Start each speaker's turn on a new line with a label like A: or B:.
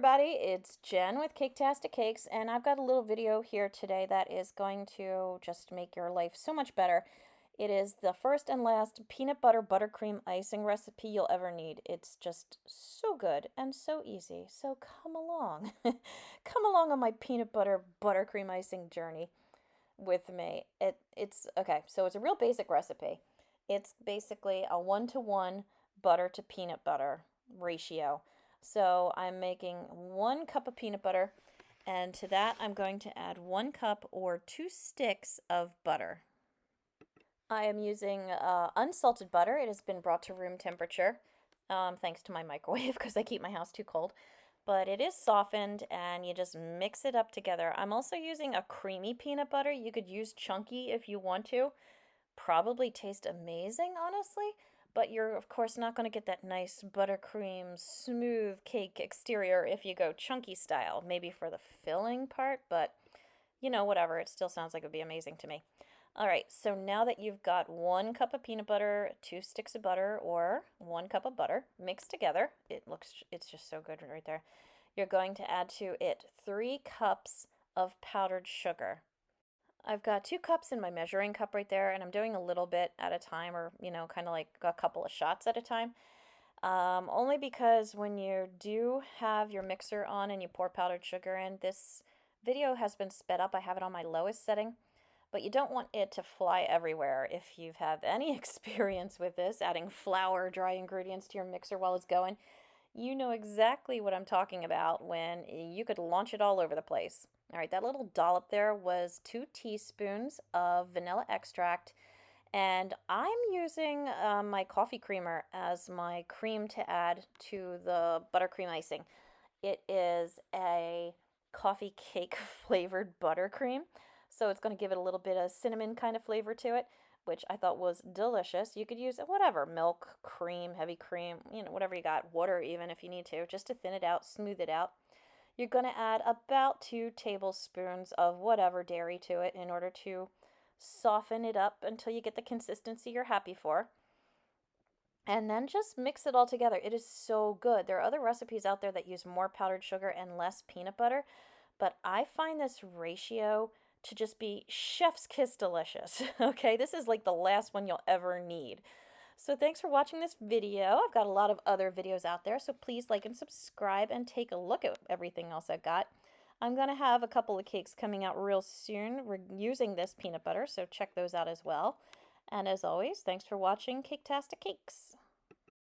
A: everybody, it's Jen with Caketastic Cakes, and I've got a little video here today that is going to just make your life so much better. It is the first and last peanut butter buttercream icing recipe you'll ever need. It's just so good and so easy, so come along. Come along on my peanut butter buttercream icing journey with me. It's okay, so it's a real basic recipe. It's basically a 1-to-1 butter to peanut butter ratio. So I'm making 1 cup of peanut butter, and to that I'm going to add 1 cup or 2 sticks of butter. I am using unsalted butter. It has been brought to room temperature, thanks to my microwave because I keep my house too cold. But it is softened and you just mix it up together. I'm also using a creamy peanut butter. You could use chunky if you want to. Probably taste amazing, honestly, but you're of course not going to get that nice buttercream smooth cake exterior if you go chunky style. Maybe for the filling part, but you know, whatever. It still sounds like it would be amazing to me. All right, so now that you've got 1 cup of peanut butter, 2 sticks of butter, or 1 cup of butter mixed together, it's just so good right there. You're going to add to it 3 cups of powdered sugar. I've got 2 cups in my measuring cup right there, and I'm doing a little bit at a time, or, you know, kind of like a couple of shots at a time. Only because when you do have your mixer on and you pour powdered sugar in, this video has been sped up. I have it on my lowest setting, but you don't want it to fly everywhere. If you've had any experience with this, adding flour, dry ingredients to your mixer while it's going, you know exactly what I'm talking about when you could launch it all over the place. All right, that little dollop there was 2 teaspoons of vanilla extract, and I'm using my coffee creamer as my cream to add to the buttercream icing. It is a coffee cake flavored buttercream, so it's going to give it a little bit of cinnamon kind of flavor to it, which I thought was delicious. You could use whatever, milk, cream, heavy cream, you know, whatever you got, water even if you need to, just to thin it out, smooth it out. You're going to add about 2 tablespoons of whatever dairy to it in order to soften it up until you get the consistency you're happy for. And then just mix it all together. It is so good. There are other recipes out there that use more powdered sugar and less peanut butter, but I find this ratio to just be chef's kiss delicious. Okay, this is like the last one you'll ever need. So thanks for watching this video. I've got a lot of other videos out there, so please like and subscribe and take a look at everything else I've got. I'm going to have a couple of cakes coming out real soon. We're using this peanut butter, so check those out as well. And as always, thanks for watching Caketastic Cakes.